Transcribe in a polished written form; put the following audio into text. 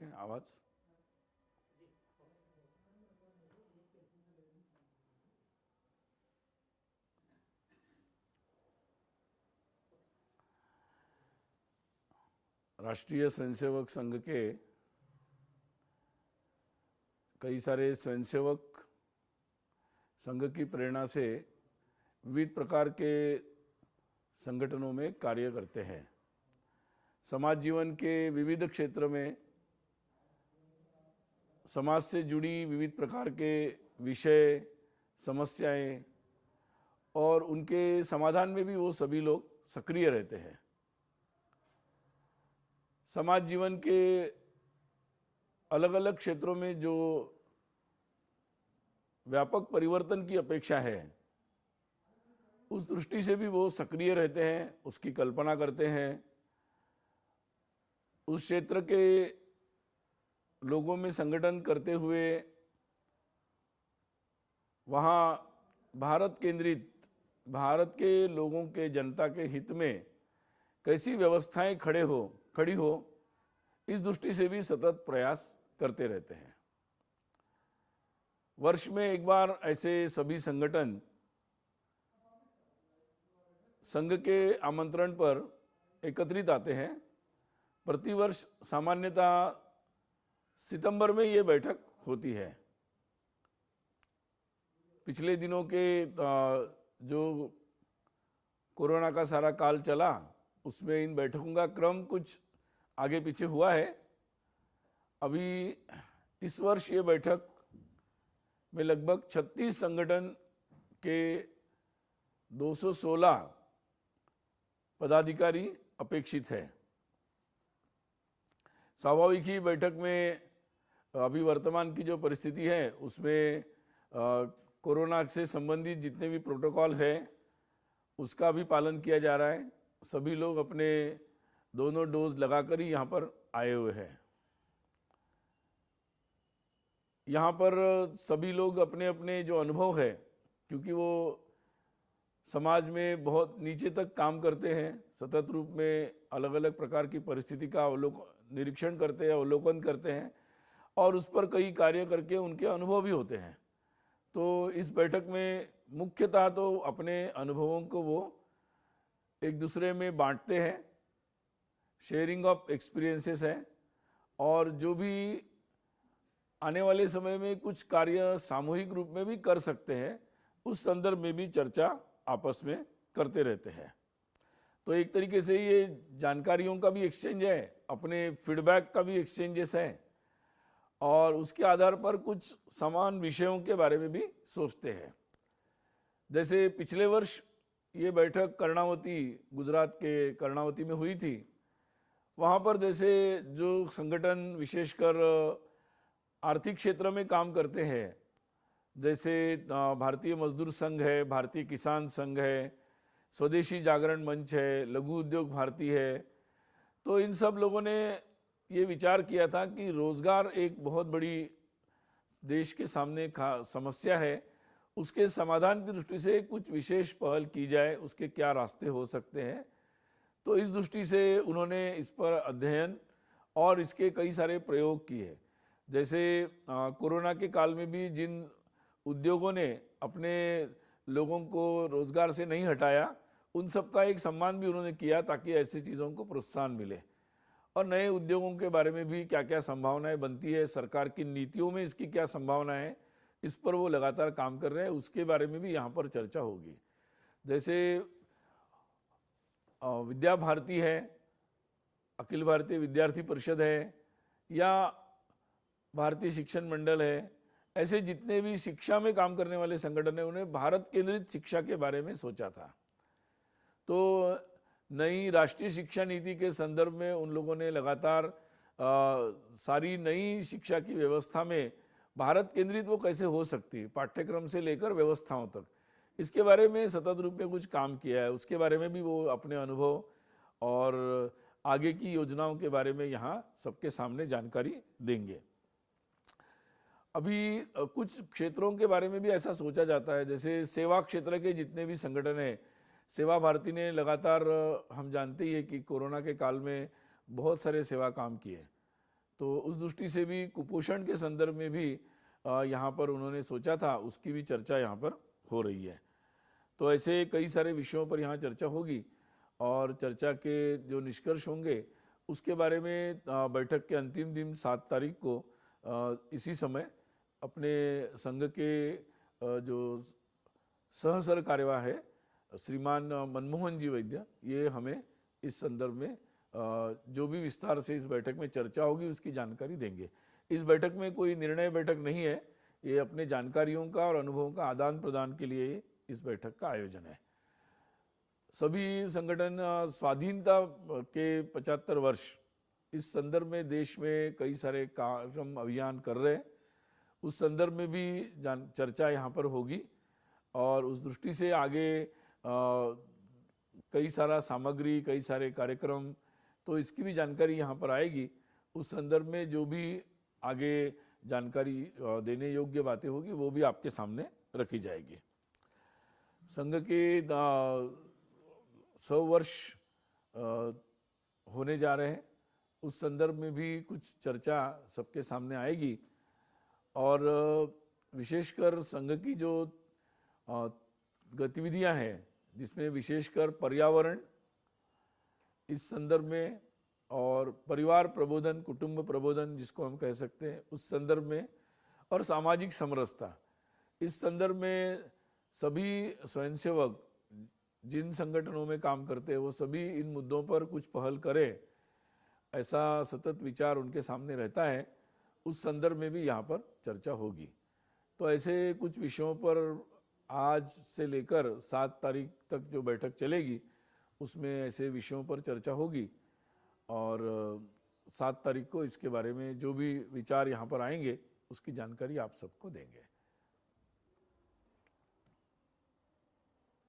है आवाज़। राष्ट्रीय स्वयंसेवक संघ के कई सारे स्वयंसेवक संघ की प्रेरणा से विविध प्रकार के संगठनों में कार्य करते हैं। समाज जीवन के विविध क्षेत्र में समाज से जुड़ी विविध प्रकार के विषय, समस्याएं और उनके समाधान में भी वो सभी लोग सक्रिय रहते हैं। समाज जीवन के अलग अलग क्षेत्रों में जो व्यापक परिवर्तन की अपेक्षा है, उस दृष्टि से भी वो सक्रिय रहते हैं, उसकी कल्पना करते हैं। उस क्षेत्र के लोगों में संगठन करते हुए वहाँ भारत केंद्रित, भारत के लोगों के, जनता के हित में कैसी व्यवस्थाएं खड़ी हो, इस दृष्टि से भी सतत प्रयास करते रहते हैं। वर्ष में एक बार ऐसे सभी संगठन संघ के आमंत्रण पर एकत्रित आते हैं। प्रतिवर्ष सामान्यतः सितंबर में ये बैठक होती है। पिछले दिनों के जो कोरोना का सारा काल चला, उसमें इन बैठकों का क्रम कुछ आगे पीछे हुआ है। अभी इस वर्ष ये बैठक में लगभग 36 संगठन के 216 पदाधिकारी अपेक्षित है। स्वाभाविक ही बैठक में अभी वर्तमान की जो परिस्थिति है उसमें कोरोना से संबंधित जितने भी प्रोटोकॉल है उसका भी पालन किया जा रहा है। सभी लोग अपने दोनों डोज लगाकर ही यहाँ पर आए हुए हैं। यहाँ पर सभी लोग अपने अपने जो अनुभव है, क्योंकि वो समाज में बहुत नीचे तक काम करते हैं, सतत रूप में अलग अलग प्रकार की परिस्थिति का निरीक्षण करते हैं, अवलोकन करते हैं और उस पर कई कार्य करके उनके अनुभव भी होते हैं। तो इस बैठक में मुख्यतः तो अपने अनुभवों को वो एक दूसरे में बांटते हैं, शेयरिंग ऑफ एक्सपीरियंसेस है, और जो भी आने वाले समय में कुछ कार्य सामूहिक रूप में भी कर सकते हैं, उस संदर्भ में भी चर्चा आपस में करते रहते हैं। तो एक तरीके से ये जानकारियों का भी एक्सचेंज है, अपने फीडबैक का भी एक्सचेंजेस है और उसके आधार पर कुछ समान विषयों के बारे में भी सोचते हैं। जैसे पिछले वर्ष ये बैठक कर्णावती, गुजरात के कर्णावती में हुई थी। वहाँ पर जैसे जो संगठन विशेषकर आर्थिक क्षेत्र में काम करते हैं, जैसे भारतीय मजदूर संघ है, भारतीय किसान संघ है, स्वदेशी जागरण मंच है, लघु उद्योग भारती है, तो इन सब लोगों ने ये विचार किया था कि रोज़गार एक बहुत बड़ी देश के सामने समस्या है, उसके समाधान की दृष्टि से कुछ विशेष पहल की जाए, उसके क्या रास्ते हो सकते हैं। तो इस दृष्टि से उन्होंने इस पर अध्ययन और इसके कई सारे प्रयोग किए। जैसे कोरोना के काल में भी जिन उद्योगों ने अपने लोगों को रोज़गार से नहीं हटाया, उन सब का एक सम्मान भी उन्होंने किया ताकि ऐसी चीज़ों को प्रोत्साहन मिले। और नए उद्योगों के बारे में भी क्या क्या संभावनाएं बनती है, सरकार की नीतियों में इसकी क्या संभावना है, इस पर वो लगातार काम कर रहे हैं, उसके बारे में भी यहाँ पर चर्चा होगी। जैसे विद्या भारती है, अखिल भारतीय विद्यार्थी परिषद है या भारतीय शिक्षण मंडल है, ऐसे जितने भी शिक्षा में काम करने वाले संगठन हैं, उन्हें भारत केंद्रित शिक्षा के बारे में सोचा था। तो नई राष्ट्रीय शिक्षा नीति के संदर्भ में उन लोगों ने लगातार सारी नई शिक्षा की व्यवस्था में भारत केंद्रित वो कैसे हो सकती है, पाठ्यक्रम से लेकर व्यवस्थाओं तक, इसके बारे में सतत रूप में कुछ काम किया है। उसके बारे में भी वो अपने अनुभव और आगे की योजनाओं के बारे में यहाँ सबके सामने जानकारी देंगे। अभी कुछ क्षेत्रों के बारे में भी ऐसा सोचा जाता है, जैसे सेवा क्षेत्र के जितने भी संगठन हैं, सेवा भारती ने लगातार, हम जानते ही है कि कोरोना के काल में बहुत सारे सेवा काम किए, तो उस दृष्टि से भी कुपोषण के संदर्भ में भी यहाँ पर उन्होंने सोचा था, उसकी भी चर्चा यहाँ पर हो रही है। तो ऐसे कई सारे विषयों पर यहाँ चर्चा होगी और चर्चा के जो निष्कर्ष होंगे उसके बारे में बैठक के अंतिम दिन 7 तारीख को इसी समय अपने संघ के जो सहसर कार्यवाह है श्रीमान मनमोहन जी वैद्य, ये हमें इस संदर्भ में जो भी विस्तार से इस बैठक में चर्चा होगी उसकी जानकारी देंगे। इस बैठक में कोई निर्णय बैठक नहीं है, ये अपने जानकारियों का और अनुभवों का आदान प्रदान के लिए इस बैठक का आयोजन है। सभी संगठन स्वाधीनता के 75 वर्ष इस संदर्भ में देश में कई सारे कार्यक्रम अभियान कर रहे हैं, उस संदर्भ में भी चर्चा यहाँ पर होगी और उस दृष्टि से आगे कई सारा सामग्री, कई सारे कार्यक्रम, तो इसकी भी जानकारी यहाँ पर आएगी। उस संदर्भ में जो भी आगे जानकारी देने योग्य बातें होगी वो भी आपके सामने रखी जाएगी। संघ के 100 वर्ष होने जा रहे हैं, उस संदर्भ में भी कुछ चर्चा सबके सामने आएगी और विशेषकर संघ की जो गतिविधियां हैं जिसमें विशेषकर पर्यावरण इस संदर्भ में और परिवार प्रबोधन, कुटुंब प्रबोधन जिसको हम कह सकते हैं, उस संदर्भ में और सामाजिक समरसता, इस संदर्भ में सभी स्वयंसेवक जिन संगठनों में काम करते हैं वो सभी इन मुद्दों पर कुछ पहल करें, ऐसा सतत विचार उनके सामने रहता है। उस संदर्भ में भी यहाँ पर चर्चा होगी। तो ऐसे कुछ विषयों पर आज से लेकर 7 तारीख तक जो बैठक चलेगी उसमें ऐसे विषयों पर चर्चा होगी और 7 तारीख को इसके बारे में जो भी विचार यहाँ पर आएंगे उसकी जानकारी आप सबको देंगे।